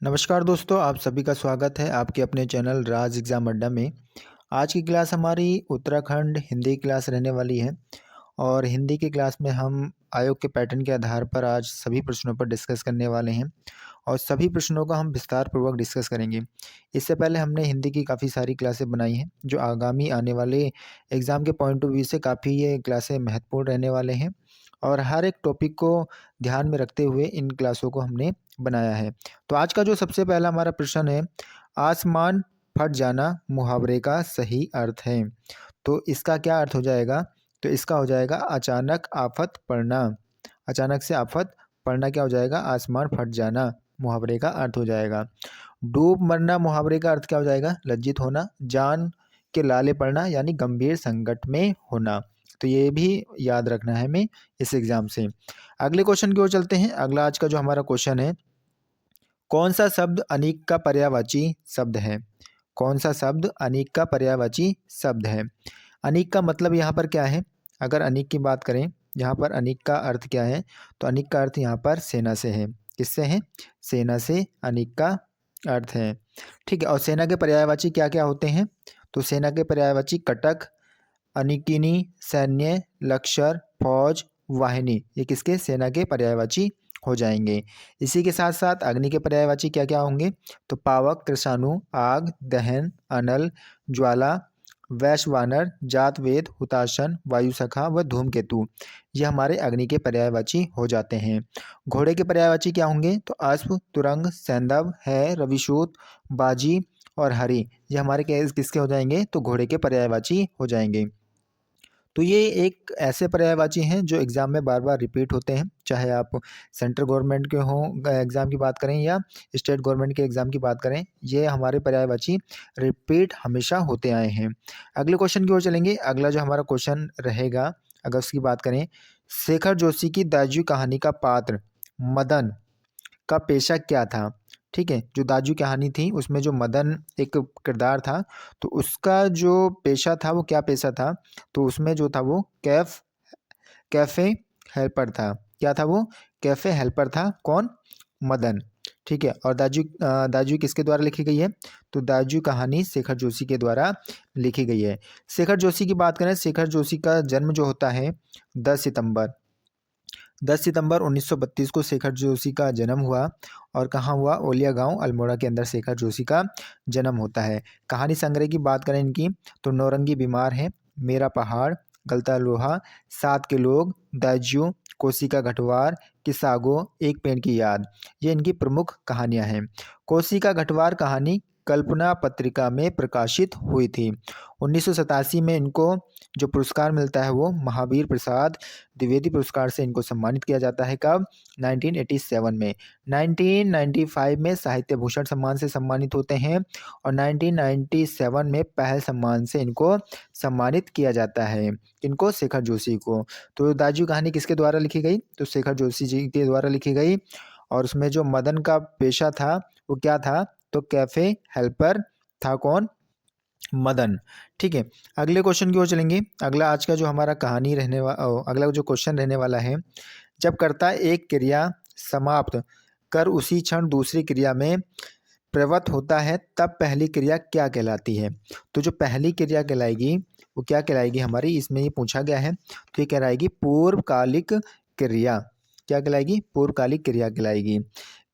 नमस्कार दोस्तों, आप सभी का स्वागत है आपके अपने चैनल राज एग्ज़ाम अड्डा में। आज की क्लास हमारी उत्तराखंड हिंदी क्लास रहने वाली है और हिंदी की क्लास में हम आयोग के पैटर्न के आधार पर आज सभी प्रश्नों पर डिस्कस करने वाले हैं और सभी प्रश्नों का हम विस्तार पूर्वक डिस्कस करेंगे। इससे पहले हमने हिंदी की काफ़ी सारी क्लासें बनाई हैं जो आगामी आने वाले एग्ज़ाम के पॉइंट ऑफ व्यू से काफ़ी ये क्लासें महत्वपूर्ण रहने वाले हैं और हर एक टॉपिक को ध्यान में रखते हुए इन क्लासों को हमने बनाया है। तो आज का जो सबसे पहला हमारा प्रश्न है, आसमान फट जाना मुहावरे का सही अर्थ है। तो इसका क्या अर्थ हो जाएगा? तो इसका हो जाएगा अचानक आफत पड़ना। अचानक से आफत पड़ना क्या हो जाएगा? आसमान फट जाना मुहावरे का अर्थ हो जाएगा। डूब मरना मुहावरे का अर्थ क्या हो जाएगा? लज्जित होना। जान के लाले पड़ना यानी गंभीर संकट में होना। तो ये भी याद रखना है हमें इस एग्ज़ाम से। अगले क्वेश्चन की ओर चलते हैं। अगला आज का जो हमारा क्वेश्चन है, कौन सा शब्द अनीक का पर्यायवाची शब्द है? कौन सा शब्द अनीक का पर्यायवाची शब्द है? अनीक का मतलब यहाँ पर क्या है? अगर अनीक की बात करें, यहाँ पर अनीक का अर्थ क्या है? तो अनीक का अर्थ यहाँ पर सेना से है। किससे है? सेना से अनीक का अर्थ है। ठीक है, और सेना के पर्यायवाची क्या-क्या होते हैं? तो सेना के पर्यायवाची कटक, अनिकिनी, सैन्य, लश्कर, फौज, वाहिनी, ये किसके? सेना के पर्यायवाची हो जाएंगे। इसी के साथ साथ अग्नि के पर्यायवाची क्या क्या होंगे? तो पावक, कृषाणु, आग, दहन, अनल, ज्वाला, वैश्वानर, जातवेद, हुताशन, वायुसखा व धूमकेतु, ये हमारे अग्नि के पर्यायवाची हो जाते हैं। घोड़े के पर्यायवाची क्या होंगे? तो अश्व, तुरंग, सैंधव, है, रविशूत, बाजी और हरि, ये हमारे किसके हो जाएंगे? तो घोड़े के पर्यायवाची हो जाएंगे। तो ये एक ऐसे पर्यायवाची हैं जो एग्ज़ाम में बार-बार रिपीट होते हैं, चाहे आप सेंट्रल गवर्नमेंट के हों एग्ज़ाम की बात करें या स्टेट गवर्नमेंट के एग्ज़ाम की बात करें, ये हमारे पर्यायवाची रिपीट हमेशा होते आए हैं। अगले क्वेश्चन की ओर चलेंगे। अगला जो हमारा क्वेश्चन रहेगा, अगर उसकी बात करें, शेखर जोशी की दाजू कहानी का पात्र मदन का पेशा क्या था? ठीक है, जो दाजू कहानी थी उसमें जो मदन एक किरदार था, तो उसका जो पेशा था वो क्या पेशा था? तो उसमें जो था वो कैफ़े हेल्पर था। क्या था वो? कैफ़े हेल्पर था। कौन? मदन। ठीक है, और दाजू किसके द्वारा लिखी गई है? तो दाजू कहानी शेखर जोशी के द्वारा लिखी गई है। शेखर जोशी की बात करें, शेखर जोशी का जन्म जो होता है 10 सितंबर 10 सितंबर 1932 को शेखर जोशी का जन्म हुआ और कहाँ हुआ? ओलिया गांव अल्मोड़ा के अंदर शेखर जोशी का जन्म होता है। कहानी संग्रह की बात करें इनकी, तो नौरंगी बीमार है, मेरा पहाड़, गलता लोहा, सात के लोग, दाज्यू, कोसी का घटवार, किसागो, एक पेड़ की याद, ये इनकी प्रमुख कहानियां हैं। कोसी का घटवार कहानी कल्पना पत्रिका में प्रकाशित हुई थी। 1987 में इनको जो पुरस्कार मिलता है वो महावीर प्रसाद द्विवेदी पुरस्कार से इनको सम्मानित किया जाता है। कब? 1987 में। 1995 में साहित्य भूषण सम्मान से सम्मानित होते हैं और 1997 में पहल सम्मान से इनको सम्मानित किया जाता है। इनको? शेखर जोशी को। तो दाजू कहानी किसके द्वारा लिखी गई? तो शेखर जोशी जी के द्वारा लिखी गई और उसमें जो मदन का पेशा था वो क्या था? तो कैफे हेल्पर था। कौन? मदन। ठीक है, अगले क्वेश्चन की ओर चलेंगे। अगला आज का जो हमारा कहानी अगला जो क्वेश्चन रहने वाला है, जब कर्ता एक क्रिया समाप्त कर उसी क्षण दूसरी क्रिया में प्रवृत्त होता है तब पहली क्रिया क्या कहलाती है? तो जो पहली क्रिया कहलाएगी वो क्या कहलाएगी हमारी? इसमें ये पूछा गया है, तो ये कहलाएगी पूर्वकालिक क्रिया। क्या कहलाएगी? पूर्वकालिक क्रिया कहलाएगी।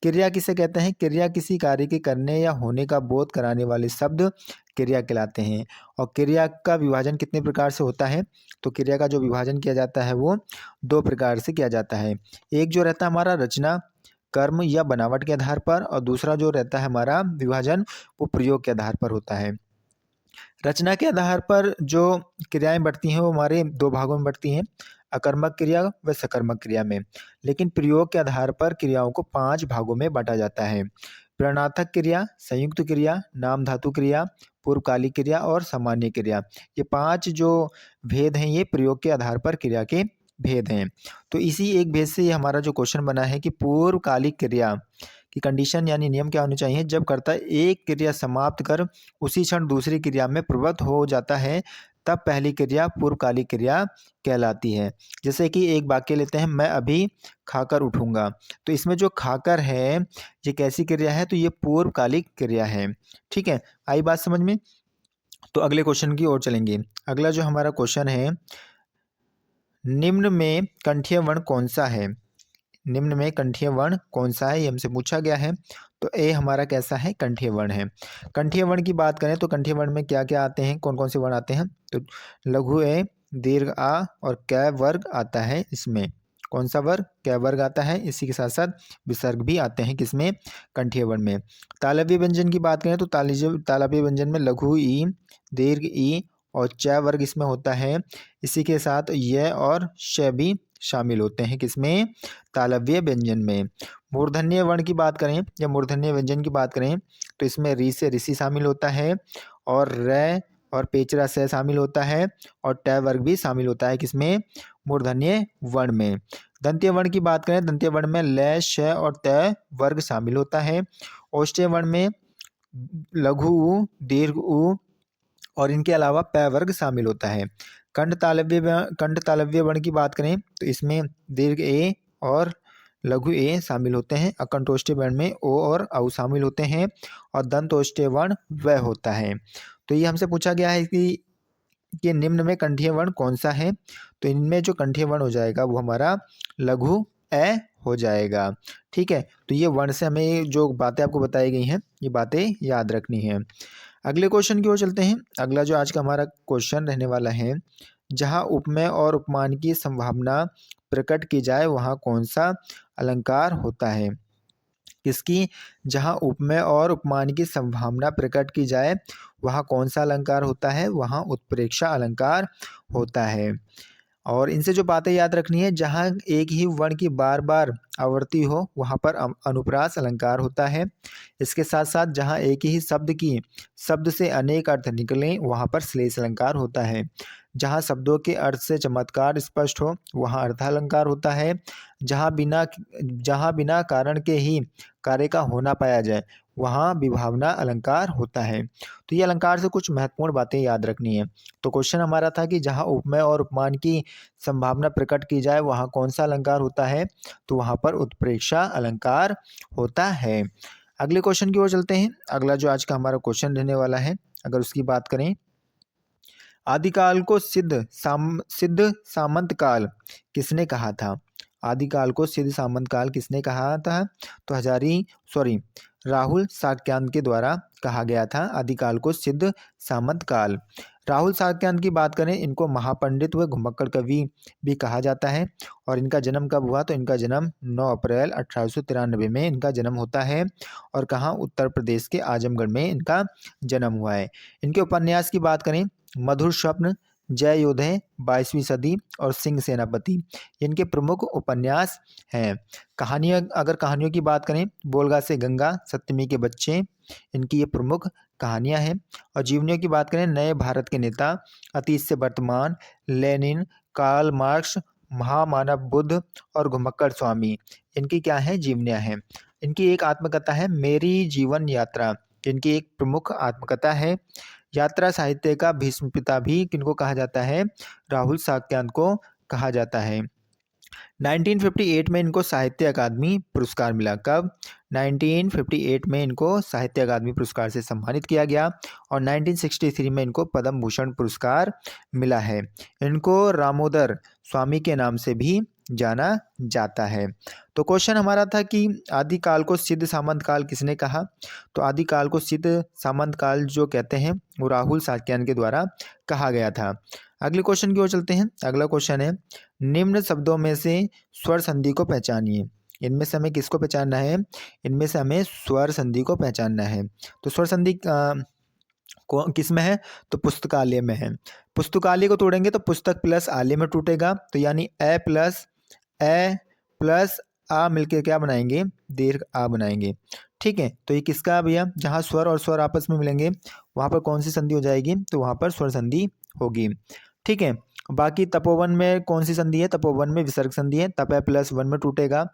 क्रिया किसे कहते हैं? क्रिया किसी कार्य के करने या होने का बोध कराने वाले शब्द क्रिया कहलाते हैं। और क्रिया का विभाजन कितने प्रकार से होता है? तो क्रिया का जो विभाजन किया जाता है वो दो प्रकार से किया जाता है। एक जो रहता है हमारा रचना, कर्म या बनावट के आधार पर, और दूसरा जो रहता है हमारा विभाजन वो प्रयोग के आधार पर होता है। रचना के आधार पर जो क्रियाएं बढ़ती हैं वो हमारे दो भागों में बढ़ती हैं, अकर्मक क्रिया व सकर्मक क्रिया में। लेकिन प्रयोग के आधार पर क्रियाओं को 5 भागों में बांटा जाता है। प्रणर्थक क्रिया, संयुक्त क्रिया, नाम धातु क्रिया, पूर्वकालिक क्रिया और सामान्य क्रिया। ये 5 जो भेद हैं ये प्रयोग के आधार पर क्रिया के भेद हैं। तो इसी एक भेद से ये हमारा जो क्वेश्चन बना है कि पूर्वकालिक क्रिया की कंडीशन यानी नियम क्या होने चाहिए? जब कर्ता एक क्रिया समाप्त कर उसी क्षण दूसरी क्रिया में प्रवृत्त हो जाता है तब पहली क्रिया पूर्वकालिक क्रिया कहलाती है। जैसे कि एक वाक्य लेते हैं, मैं अभी खाकर उठूंगा। तो इसमें जो खाकर है ये कैसी क्रिया है? तो ये पूर्वकालिक क्रिया है। ठीक है, आई बात समझ में? तो अगले क्वेश्चन की ओर चलेंगे। अगला जो हमारा क्वेश्चन है, निम्न में कंठीय वर्ण कौन सा है? निम्न में कंठीय वर्ण कौन सा है, ये हमसे पूछा गया है। तो ए हमारा कैसा है? कंठीय वर्ण है। कंठीय वर्ण की बात करें तो कंठीय वर्ण में क्या क्या आते हैं, कौन कौन से वर्ण आते हैं? तो लघु ए, दीर्घ आ और कै वर्ग आता है इसमें। कौन सा वर्ग? कै वर्ग आता है। इसी के साथ साथ विसर्ग भी आते हैं किसमें? कंठीय वर्ण में। तालव्य व्यंजन की बात करें तो तालव्य व्यंजन में लघु ई, दीर्घ ई और च वर्ग इसमें होता है। इसी के साथ य और श भी शामिल होते हैं किसमें? तालव्य व्यंजन में। मूर्धन्य वर्ण की बात करें या मूर्धन्य व्यंजन की बात करें तो इसमें री से ऋषि शामिल होता है और रै और पेचरा से शामिल होता है और ट वर्ग भी शामिल होता है किसमें? मूर्धन्य वर्ण में। दंत्य वर्ण की बात करें, दंत्य वर्ण में ल, श और त वर्ग शामिल होता है। औष्ठ्य वर्ण में लघु उ, दीर्घ उ और इनके अलावा पै वर्ग शामिल होता है। कंठ तालव्य वर्ण की बात करें तो इसमें दीर्घ ए और लघु ए शामिल होते हैं। कंठोष्ठ्य वर्ण में ओ और औ शामिल होते हैं और दंतोष्ठ्य वर्ण व होता है। तो ये हमसे पूछा गया है कि निम्न में कंठीय वर्ण कौन सा है? तो इनमें जो कंठीय वर्ण हो जाएगा वो हमारा लघु ए हो जाएगा। ठीक है, तो ये वर्ण से हमें जो बातें आपको बताई गई हैं ये बातें याद रखनी है। अगले क्वेश्चन की ओर चलते हैं। अगला जो आज का हमारा क्वेश्चन रहने वाला है, जहाँ उपमेय और उपमान की संभावना प्रकट की जाए वहाँ कौन सा अलंकार होता है? किसकी? जहाँ उपमेय और उपमान की संभावना प्रकट की जाए वहाँ कौन सा अलंकार होता है? वहाँ उत्प्रेक्षा अलंकार होता है। और इनसे जो बातें याद रखनी है, जहाँ एक ही वर्ण की बार बार आवृत्ति हो वहाँ पर अनुप्रास अलंकार होता है। इसके साथ साथ जहाँ एक ही शब्द से अनेक अर्थ निकलें वहाँ पर श्लेष अलंकार होता है। जहाँ शब्दों के अर्थ से चमत्कार स्पष्ट हो वहाँ अर्थालंकार होता है। जहाँ बिना कारण के ही कार्य का होना पाया जाए वहाँ विभावना अलंकार होता है। तो ये अलंकार से कुछ महत्वपूर्ण बातें याद रखनी है। तो क्वेश्चन हमारा था कि जहाँ उपमेय और उपमान की संभावना प्रकट की जाए वहाँ कौन सा अलंकार होता है? तो वहाँ पर उत्प्रेक्षा अलंकार होता है। अगले क्वेश्चन की ओर चलते हैं। अगला जो आज का हमारा क्वेश्चन रहने वाला है, अगर उसकी बात करें, आदिकाल को सिद्ध सामंत काल किसने कहा था? आदिकाल को सिद्ध सामंत काल किसने कहा था? तो राहुल साक्यायन के द्वारा कहा गया था आदिकाल को सिद्ध सामंत काल। राहुल साक्यायन की बात करें, इनको महापंडित व घुमक्कड़ कवि भी कहा जाता है। और इनका जन्म कब हुआ? तो इनका जन्म 9 अप्रैल 1893 में इनका जन्म होता है। और कहाँ? उत्तर प्रदेश के आजमगढ़ में इनका जन्म हुआ है। इनके उपन्यास की बात करें, मधुर स्वप्न, जय योधे, 22वीं सदी और सिंह सेनापति इनके प्रमुख उपन्यास हैं। कहानियों की बात करें, बोलगा से गंगा, सप्तमी के बच्चे इनकी ये प्रमुख कहानियां हैं। और जीवनियों की बात करें, नए भारत के नेता, अतीत से वर्तमान, लेनिन, कार्ल मार्क्स, महामानव बुद्ध और घुमक्कड़ स्वामी इनकी क्या है? जीवनियां हैं। इनकी एक आत्मकथा है मेरी जीवन यात्रा, इनकी एक प्रमुख आत्मकथा है। यात्रा साहित्य का भीष्म पिता भी किनको कहा जाता है? राहुल साक्यायन को कहा जाता है। 1958 में इनको साहित्य अकादमी पुरस्कार मिला। कब? 1958 में इनको साहित्य अकादमी पुरस्कार से सम्मानित किया गया और 1963 में इनको पद्म भूषण पुरस्कार मिला है। इनको रामोदर स्वामी के नाम से भी जाना जाता है। तो क्वेश्चन हमारा था कि आदिकाल को सिद्ध सामंत काल किसने कहा? तो आदिकाल को सिद्ध सामंत काल जो कहते हैं वो राहुल साक्यायन के द्वारा कहा गया था। अगले क्वेश्चन की ओर चलते हैं। अगला क्वेश्चन है, निम्न शब्दों में से स्वर संधि को पहचानिए। इनमें से हमें किसको पहचानना है? इनमें से हमें स्वर संधि को पहचानना है। तो स्वर संधि किस में है? तो पुस्तकालय में है। पुस्तकालय को तोड़ेंगे तो पुस्तक प्लस आलय में टूटेगा, तो यानी ए प्लस आ मिलके क्या बनाएंगे? दीर्घ आ बनाएंगे। ठीक है, तो ये किसका भैया? जहाँ स्वर और स्वर आपस में मिलेंगे वहाँ पर कौन सी संधि हो जाएगी? तो वहाँ पर स्वर संधि होगी। ठीक है। बाकी तपोवन में कौन सी संधि है? तपोवन में विसर्ग संधि है, तप प्लस वन में टूटेगा।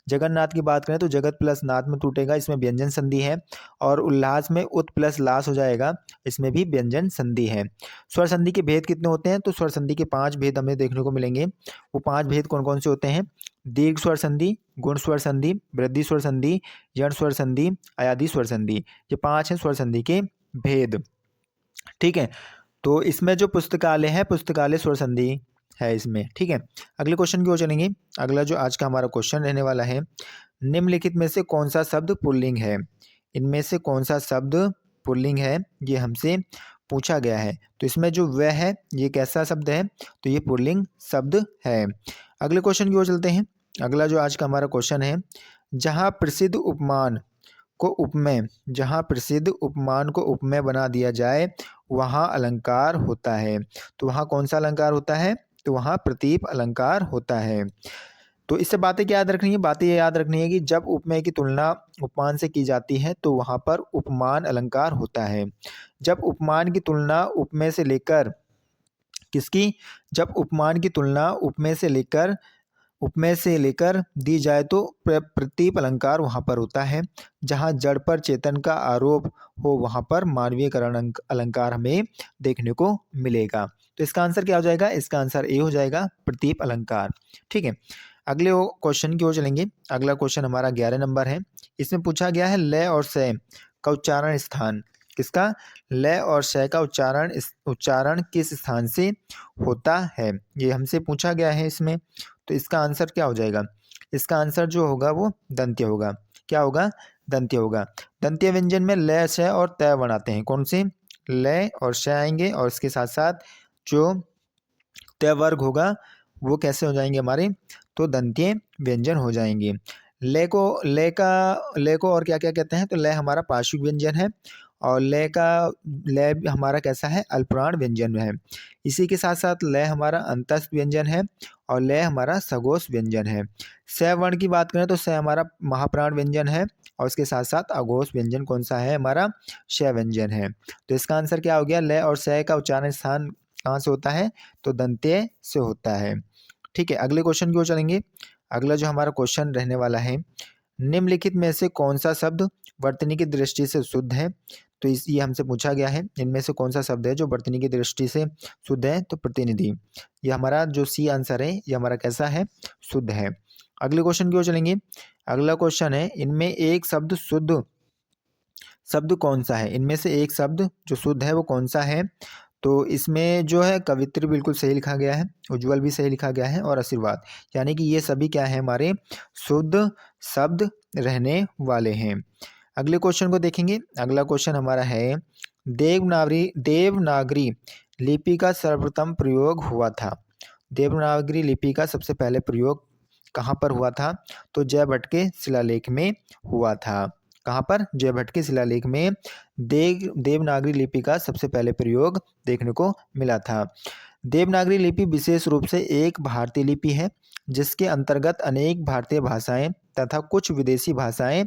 जगन्नाथ की बात करें तो जगत प्लस नाथ में टूटेगा, इसमें व्यंजन संधि है। और उल्लास में उत प्लस लास हो जाएगा, इसमें भी व्यंजन संधि है। स्वर संधि के भेद कितने होते हैं? तो स्वर संधि के 5 भेद हमें देखने को मिलेंगे। वो 5 भेद कौन कौन से होते हैं? दीर्घ स्वर संधि, गुण स्वर संधि, वृद्धि स्वर संधि, यण स्वर संधि, अयादि स्वर संधि। ये 5 हैं स्वर संधि के भेद। ठीक है। तो इसमें जो पुस्तकालय है, पुस्तकालय स्वर संधि है इसमें। ठीक है। अगले क्वेश्चन की ओर चलेंगे। अगला जो आज का हमारा क्वेश्चन रहने वाला है, निम्नलिखित में से कौन सा शब्द पुल्लिंग है? इनमें से कौन सा शब्द पुल्लिंग है, ये हमसे पूछा गया है। तो इसमें जो वह है, ये कैसा शब्द है? तो ये पुल्लिंग शब्द है। अगले क्वेश्चन की ओर चलते हैं। अगला जो आज का हमारा क्वेश्चन है, जहाँ प्रसिद्ध उपमान को उपमेय, जहाँ प्रसिद्ध उपमान को उपमेय बना दिया जाए वहाँ अलंकार होता है। तो वहाँ कौन सा अलंकार होता है? तो वहाँ प्रतीप अलंकार होता है। तो इससे बातें क्या याद रखनी है? बातें ये याद रखनी है कि जब उपमेय की तुलना उपमान से की जाती है तो वहाँ पर उपमान अलंकार होता है। जब उपमान की तुलना उपमेय से लेकर किसकी? जब उपमान की तुलना उपमेय से लेकर दी जाए तो प्रतीप अलंकार वहाँ पर होता है। जहाँ जड़ पर चेतन का आरोप हो वहाँ पर मानवीयकरण अलंकार हमें देखने को मिलेगा। तो इसका आंसर क्या हो जाएगा? इसका आंसर ए हो जाएगा, प्रतीप अलंकार। ठीक है। अगले क्वेश्चन की ओर चलेंगे। अगला क्वेश्चन हमारा 11 नंबर है। इसमें पूछा गया है लय और सय का उच्चारण स्थान। किसका? लय और सय का उच्चारण किस स्थान से होता है, ये हमसे पूछा गया है इसमें। तो इसका आंसर क्या हो जाएगा? इसका आंसर जो होगा वो दंत्य होगा। क्या होगा? दंत्य होगा। दंत्य व्यंजन में लय श और तय वर्ण आते हैं। कौन से? लय और श आएंगे, और इसके साथ साथ जो तय वर्ग होगा वो कैसे हो जाएंगे हमारे? तो दंत्य व्यंजन हो जाएंगे। लय को और क्या क्या कहते हैं? तो लय हमारा पार्श्विक व्यंजन है, और लय हमारा कैसा है? अल्पप्राण व्यंजन है। इसी के साथ साथ लय हमारा अंतस्थ व्यंजन है, और लय हमारा सघोष व्यंजन है। स वर्ण की बात करें तो स हमारा महाप्राण व्यंजन है, और इसके साथ साथ अघोष व्यंजन कौन सा है? हमारा श व्यंजन है। तो इसका आंसर क्या हो गया? लय और स का उच्चारण स्थान कहाँ से होता है? तो दंत्य से होता है। ठीक है। अगले क्वेश्चन की ओर चलेंगे। अगला जो हमारा क्वेश्चन रहने वाला है, निम्नलिखित में से कौन सा शब्द वर्तनी की दृष्टि से शुद्ध है? तो ये हमसे पूछा गया है, इनमें से कौन सा शब्द है जो वर्तनी की दृष्टि से शुद्ध है? तो प्रतिनिधि। ये हमारा जो सी आंसर है, ये हमारा कैसा है? शुद्ध है। अगले क्वेश्चन की ओर चलेंगे। अगला क्वेश्चन है, इनमें एक शब्द कौन सा है? इनमें से एक शब्द जो शुद्ध है वो कौन सा है? तो इसमें जो है कवित्री बिल्कुल सही लिखा गया है, उज्ज्वल भी सही लिखा गया है, और आशीर्वाद, यानी कि ये सभी क्या है? हमारे शुद्ध शब्द रहने वाले हैं। अगले क्वेश्चन को देखेंगे। अगला क्वेश्चन हमारा है, देवनागरी लिपि का सर्वप्रथम प्रयोग हुआ था। देवनागरी लिपि का सबसे पहले प्रयोग कहाँ पर हुआ था? तो जयभट्ट के शिलालेख में हुआ था। कहाँ पर? जयभट्ट के शिलालेख में देवनागरी लिपि का सबसे पहले प्रयोग देखने को मिला था। देवनागरी लिपि विशेष रूप से एक भारतीय लिपि है, जिसके अंतर्गत अनेक भारतीय भाषाएं तथा कुछ विदेशी भाषाएं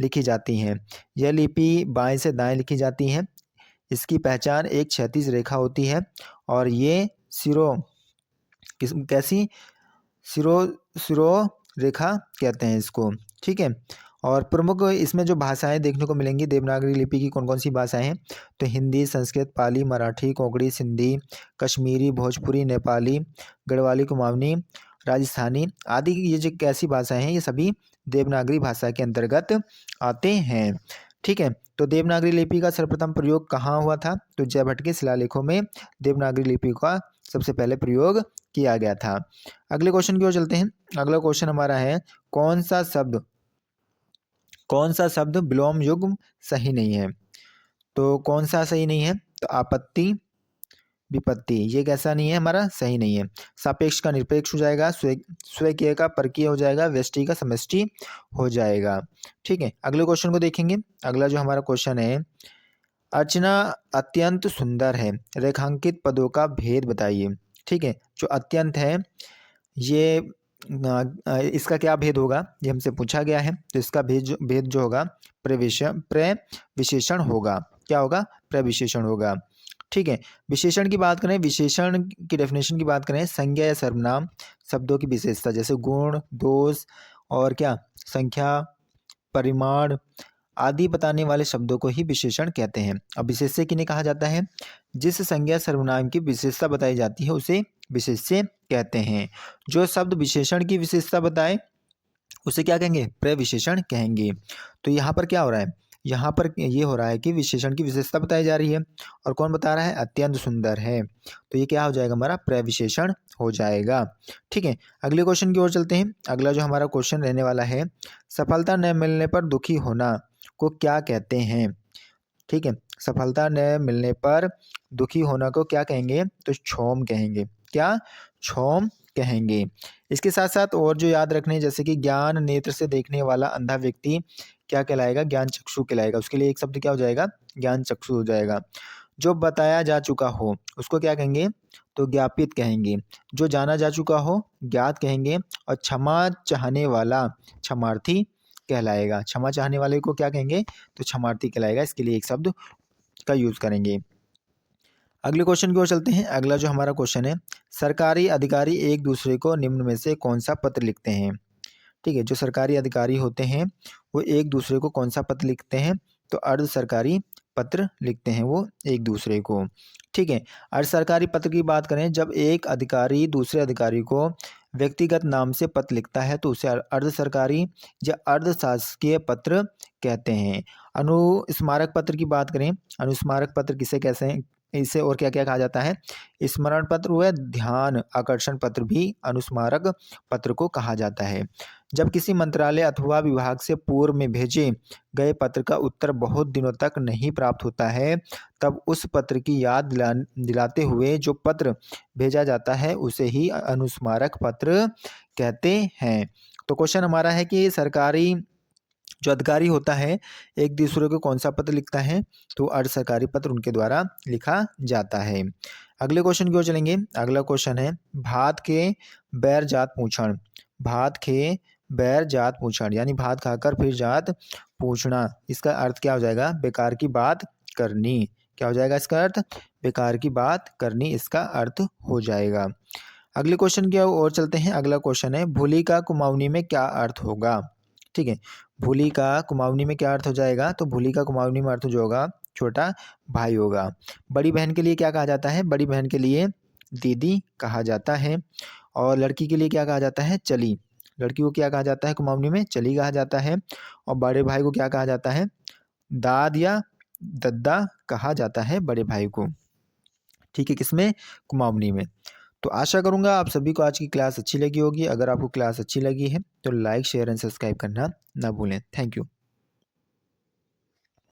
लिखी जाती हैं। यह लिपि बाएं से दाएं लिखी जाती है। इसकी पहचान एक क्षैतिज रेखा होती है, और ये कैसी? सिरो रेखा कहते हैं इसको। ठीक है। और प्रमुख इसमें जो भाषाएं देखने को मिलेंगी देवनागरी लिपि की, कौन कौन सी भाषाएं हैं? तो हिंदी, संस्कृत, पाली, मराठी, कोंकणी, सिंधी, कश्मीरी, भोजपुरी, नेपाली, गढ़वाली, कुमाऊनी, राजस्थानी आदि, ये जो कैसी भाषाएं हैं, ये सभी देवनागरी भाषा के अंतर्गत आते हैं। ठीक है। तो देवनागरी लिपि का सर्वप्रथम प्रयोग कहाँ हुआ था? तो जयभट्ट के शिलालेखों में देवनागरी लिपि का सबसे पहले प्रयोग किया गया था। अगले क्वेश्चन की ओर चलते हैं। अगला क्वेश्चन हमारा है, कौन सा शब्द विलोम युग्म सही नहीं है? तो कौन सा सही नहीं है? तो आपत्ति, विपत्ति, ये कैसा नहीं है? हमारा सही नहीं है। सापेक्ष का निरपेक्ष हो जाएगा, स्वकीय का परकीय हो जाएगा, व्यष्टि का समष्टि हो जाएगा। ठीक है। अगले क्वेश्चन को देखेंगे। अगला जो हमारा क्वेश्चन है, अर्चना अत्यंत सुंदर है, रेखांकित पदों का भेद बताइए। ठीक है। जो अत्यंत है, ये इसका क्या भेद होगा? ये हमसे पूछा गया है। तो इसका भेद जो होगा प्रविशेषण होगा। क्या होगा? प्रविशेषण होगा। ठीक है। विशेषण की बात करें, विशेषण की डेफिनेशन की बात करें, संज्ञा या सर्वनाम शब्दों की विशेषता जैसे गुण, दोष और क्या संख्या, परिमाण आदि बताने वाले शब्दों को ही विशेषण कहते हैं। अब विशेष्य किन्हें कहा जाता है? जिस संज्ञा सर्वनाम की विशेषता बताई जाती है उसे विशेष्य कहते हैं। जो शब्द विशेषण की विशेषता बताए उसे क्या कहेंगे? प्रविशेषण कहेंगे। तो यहाँ पर क्या हो रहा है? यहाँ पर ये हो रहा है कि विशेषण की विशेषता बताई जा रही है और कौन बता रहा है? अत्यंत सुंदर है। तो ये क्या हो जाएगा? हमारा प्रविशेषण हो जाएगा। ठीक है, अगले क्वेश्चन की ओर चलते हैं। अगला जो हमारा क्वेश्चन रहने वाला है, सफलता न मिलने पर दुखी होना को क्या कहते हैं? ठीक है, सफलता न मिलने पर दुखी होना को क्या कहेंगे? तो क्षोम कहेंगे। क्या? क्षोम कहेंगे। इसके साथ साथ और जो याद रखने, जैसे कि ज्ञान नेत्र से देखने वाला अंधा व्यक्ति क्या कहलाएगा? ज्ञान चक्षु कहलाएगा। उसके लिए एक शब्द क्या हो जाएगा? ज्ञान चक्षु हो जाएगा। जो बताया जा चुका हो उसको क्या कहेंगे? तो ज्ञापित कहेंगे। जो जाना जा चुका हो ज्ञात कहेंगे। और क्षमा चाहने वाला क्षमार्थी कहलाएगा। क्षमा चाहने वाले को क्या कहेंगे? तो क्षमार्थी कहलाएगा। इसके लिए एक शब्द का यूज करेंगे। अगले क्वेश्चन की ओर चलते हैं। अगला जो हमारा क्वेश्चन है, सरकारी अधिकारी एक दूसरे को निम्न में से कौन सा पत्र लिखते हैं? ठीक है, जो सरकारी अधिकारी होते हैं वो एक दूसरे को कौन सा पत्र लिखते हैं? तो अर्ध सरकारी पत्र लिखते हैं वो एक दूसरे को। ठीक है, अर्ध सरकारी पत्र की बात करें, जब एक अधिकारी दूसरे अधिकारी को व्यक्तिगत नाम से पत्र लिखता है तो उसे अर्ध सरकारी या अर्ध शासकीय पत्र कहते हैं। अनुस्मारक पत्र की बात करें, अनुस्मारक पत्र किसे कैसे हैं? इसे और क्या क्या कहा जाता है? स्मरण पत्र व ध्यान आकर्षण पत्र भी अनुस्मारक पत्र को कहा जाता है। जब किसी मंत्रालय अथवा विभाग से पूर्व में भेजे गए पत्र का उत्तर बहुत दिनों तक नहीं प्राप्त होता है, तब उस पत्र की याद दिलाते हुए जो पत्र भेजा जाता है उसे ही अनुस्मारक पत्र कहते हैं। तो क्वेश्चन हमारा है कि सरकारी जो अधिकारी होता है एक दूसरे को कौन सा पत्र लिखता है? तो अर्ध सरकारी पत्र उनके द्वारा लिखा जाता है। अगले क्वेश्चन की ओर चलेंगे। अगला क्वेश्चन है, भात के बैर जात पूछण। भात के बैर जात पूछण यानी भात खाकर फिर जात पूछना, इसका अर्थ क्या हो जाएगा? बेकार की बात करनी। क्या हो जाएगा इसका अर्थ? बेकार की बात करनी इसका अर्थ हो जाएगा। अगले क्वेश्चन की ओर चलते हैं। अगला क्वेश्चन है, भूली का कुमाऊनी में क्या अर्थ होगा? ठीक है, भूली का कुमाऊनी में क्या अर्थ हो जाएगा? तो भूली का कुमाऊनी में अर्थ जो होगा छोटा भाई होगा। बड़ी बहन के लिए क्या कहा जाता है? बड़ी बहन के लिए दीदी कहा जाता है। और लड़की के लिए क्या कहा जाता है? चली। लड़की को क्या कहा जाता है कुमाऊनी में? चली कहा जाता है। और बड़े भाई को क्या कहा जाता है? दाद या दद्दा कहा जाता है बड़े भाई को। ठीक है, किसमें? कुमाऊनी में। तो आशा करूंगा आप सभी को आज की क्लास अच्छी लगी होगी। अगर आपको क्लास अच्छी लगी है तो लाइक शेयर एंड सब्सक्राइब करना ना भूलें। Thank you.